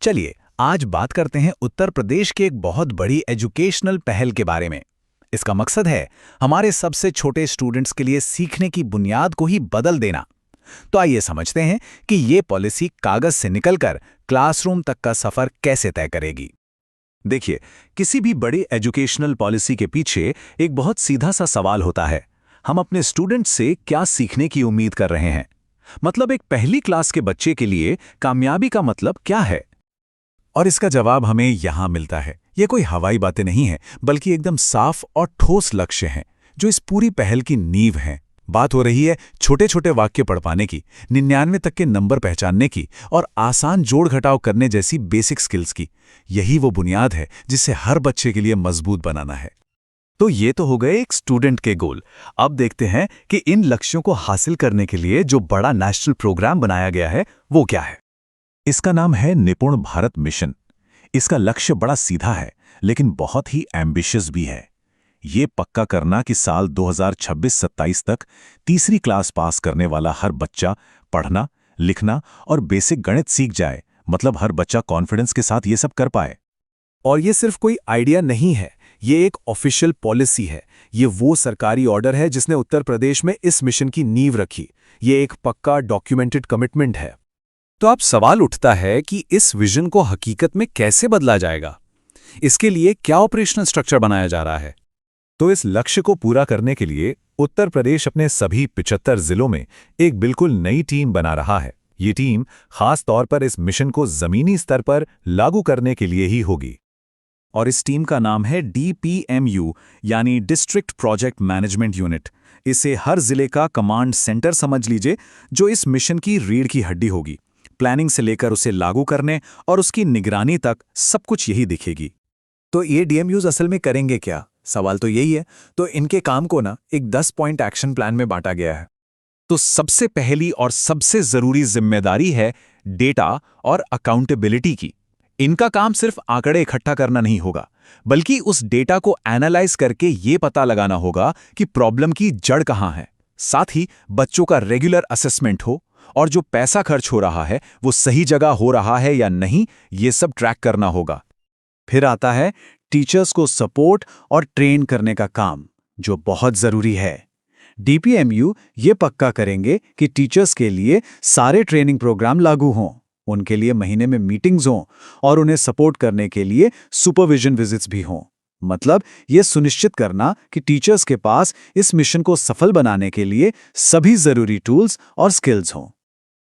चलिए आज बात करते हैं उत्तर प्रदेश के एक बहुत बड़ी एजुकेशनल पहल के बारे में। इसका मकसद है हमारे सबसे छोटे स्टूडेंट्स के लिए सीखने की बुनियाद को ही बदल देना। तो आइए समझते हैं कि ये पॉलिसी कागज से निकलकर क्लासरूम तक का सफर कैसे तय करेगी। देखिए, किसी भी बड़ी एजुकेशनल पॉलिसी के पीछे एक बहुत सीधा सा सवाल होता है, हम अपने स्टूडेंट्स से क्या सीखने की उम्मीद कर रहे हैं। मतलब एक पहली क्लास के बच्चे के लिए कामयाबी का मतलब क्या है। और इसका जवाब हमें यहां मिलता है। ये कोई हवाई बातें नहीं है, बल्कि एकदम साफ और ठोस लक्ष्य हैं जो इस पूरी पहल की नींव हैं। बात हो रही है छोटे छोटे वाक्य पढ़ पाने की, 99 तक के नंबर पहचानने की और आसान जोड़ घटाव करने जैसी बेसिक स्किल्स की। यही वो बुनियाद है जिसे हर बच्चे के लिए मजबूत बनाना है। तो ये तो हो गए एक स्टूडेंट के गोल। अब देखते हैं कि इन लक्ष्यों को हासिल करने के लिए जो बड़ा नेशनल प्रोग्राम बनाया गया है वो क्या है। इसका नाम है निपुण भारत मिशन। इसका लक्ष्य बड़ा सीधा है, लेकिन बहुत ही एम्बिशियस भी है। ये पक्का करना कि साल 2026-27 तक तीसरी क्लास पास करने वाला हर बच्चा पढ़ना, लिखना और बेसिक गणित सीख जाए। मतलब हर बच्चा कॉन्फिडेंस के साथ ये सब कर पाए। और ये सिर्फ कोई आइडिया नहीं है, ये एक ऑफिशियल पॉलिसी है। ये वो सरकारी ऑर्डर है जिसने उत्तर प्रदेश में इस मिशन की नींव रखी। ये एक पक्का डॉक्यूमेंटेड कमिटमेंट है। तो अब सवाल उठता है कि इस विजन को हकीकत में कैसे बदला जाएगा। इसके लिए क्या ऑपरेशनल स्ट्रक्चर बनाया जा रहा है। तो इस लक्ष्य को पूरा करने के लिए उत्तर प्रदेश अपने सभी 75 जिलों में एक बिल्कुल नई टीम बना रहा है। ये टीम खास तौर पर इस मिशन को जमीनी स्तर पर लागू करने के लिए ही होगी। और इस टीम का नाम है DPMU, यानी डिस्ट्रिक्ट प्रोजेक्ट मैनेजमेंट यूनिट। इसे हर जिले का कमांड सेंटर समझ लीजिए, जो इस मिशन की रीढ़ की हड्डी होगी। प्लानिंग से लेकर उसे लागू करने और उसकी निगरानी तक सब कुछ यही दिखेगी। तो ये DMUs असल में करेंगे क्या? सवाल तो यही है। तो इनके काम को एक 10 पॉइंट एक्शन प्लान में बांटा गया है। तो सबसे पहली और सबसे जरूरी जिम्मेदारी है डेटा और अकाउंटेबिलिटी की। इनका काम सिर्फ आंकड़े इकट्ठा करना नहीं होगा, बल्कि उस डेटा को एनालाइज करके ये पता लगाना होगा कि प्रॉब्लम की जड़ कहां है। साथ ही बच्चों का रेगुलर असेसमेंट हो और जो पैसा खर्च हो रहा है वो सही जगह हो रहा है या नहीं, ये सब ट्रैक करना होगा। फिर आता है टीचर्स को सपोर्ट और ट्रेन करने का काम, जो बहुत जरूरी है। DPMU ये पक्का करेंगे कि टीचर्स के लिए सारे ट्रेनिंग प्रोग्राम लागू हों, उनके लिए महीने में मीटिंग्स हों और उन्हें सपोर्ट करने के लिए सुपरविजन विजिट्स भी हों। मतलब ये सुनिश्चित करना कि टीचर्स के पास इस मिशन को सफल बनाने के लिए सभी जरूरी टूल्स और स्किल्स हों।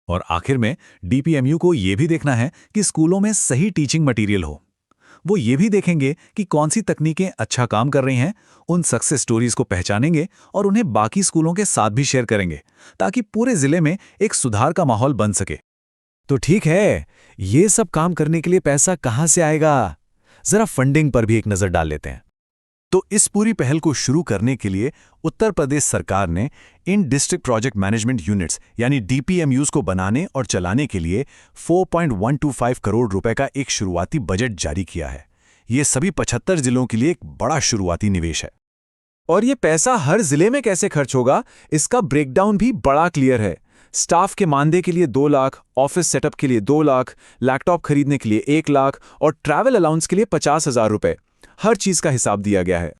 और आखिर में DPMU को ये भी देखना है कि स्कूलों में सही टीचिंग मटेरियल हो। वो ये भी देखेंगे कि कौन सी तकनीकें अच्छा काम कर रही हैं, उन सक्सेस स्टोरीज को पहचानेंगे और उन्हें बाकी स्कूलों के साथ भी शेयर करेंगे, ताकि पूरे जिले में एक सुधार का माहौल बन सके। तो ठीक है, ये सब काम करने के लिए पैसा कहां से आएगा? जरा फंडिंग पर भी एक नजर डाल लेते हैं। तो इस पूरी पहल को शुरू करने के लिए उत्तर प्रदेश सरकार ने इन डिस्ट्रिक्ट प्रोजेक्ट मैनेजमेंट यूनिट्स यानी DPMUs को बनाने और चलाने के लिए 4.125 करोड़ रुपए का एक शुरुआती बजट जारी किया है। ये सभी 75 जिलों के लिए एक बड़ा शुरुआती निवेश है। और ये पैसा हर जिले में कैसे खर्च होगा, इसका ब्रेकडाउन भी बड़ा क्लियर है। स्टाफ के मानदेय के लिए 2 लाख, ऑफिस सेटअप के लिए 2 लाख, लैपटॉप खरीदने के लिए 1 लाख और ट्रैवल अलाउंस के लिए 50,000 रुपए। हर चीज का हिसाब दिया गया है।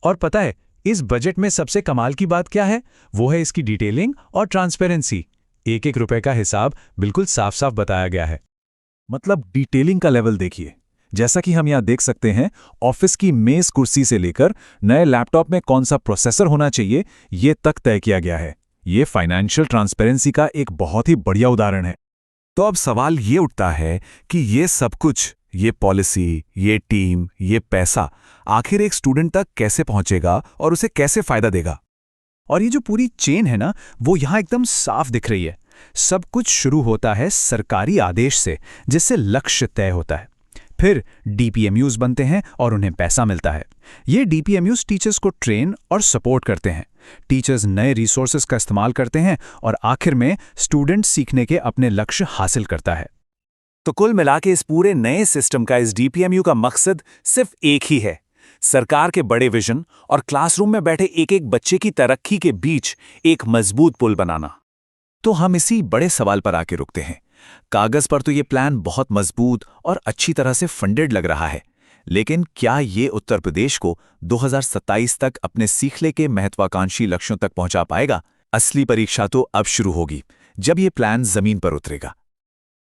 और पता है इस बजट में सबसे कमाल की बात क्या है? वो है इसकी डिटेलिंग और ट्रांसपेरेंसी। एक एक रुपए का हिसाब बिल्कुल साफ साफ बताया गया है। मतलब डिटेलिंग का लेवल देखिए। जैसा कि हम यहाँ देख सकते हैं, ऑफिस की मेज कुर्सी से लेकर नए लैपटॉप में कौन सा प्रोसेसर होना चाहिए, ये तक तय किया गया है। ये फाइनेंशियल ट्रांसपेरेंसी का एक बहुत ही बढ़िया उदाहरण है। तो अब सवाल ये उठता है कि ये सब कुछ, ये पॉलिसी, ये टीम, ये पैसा आखिर एक स्टूडेंट तक कैसे पहुंचेगा और उसे कैसे फायदा देगा। और ये जो पूरी चेन है वो यहां एकदम साफ दिख रही है। सब कुछ शुरू होता है सरकारी आदेश से, जिससे लक्ष्य तय होता है। फिर DPMUs बनते हैं और उन्हें पैसा मिलता है। ये DPMUs टीचर्स को ट्रेन और सपोर्ट करते हैं। टीचर्स नए रिसोर्सेज का इस्तेमाल करते हैं और आखिर में स्टूडेंट सीखने के अपने लक्ष्य हासिल करता है। तो कुल मिलाके इस पूरे नए सिस्टम का, इस DPMU का मकसद सिर्फ एक ही है, सरकार के बड़े विजन और क्लासरूम में बैठे एक एक बच्चे की तरक्की के बीच एक मजबूत पुल बनाना। तो हम इसी बड़े सवाल पर आके रुकते हैं कागज पर तो ये प्लान बहुत मजबूत और अच्छी तरह से फंडेड लग रहा है, लेकिन क्या ये उत्तर प्रदेश को 2027 तक अपने सीखले के महत्वाकांक्षी लक्ष्यों तक पहुंचा पाएगा? असली परीक्षा तो अब शुरू होगी, जब ये प्लान जमीन पर उतरेगा।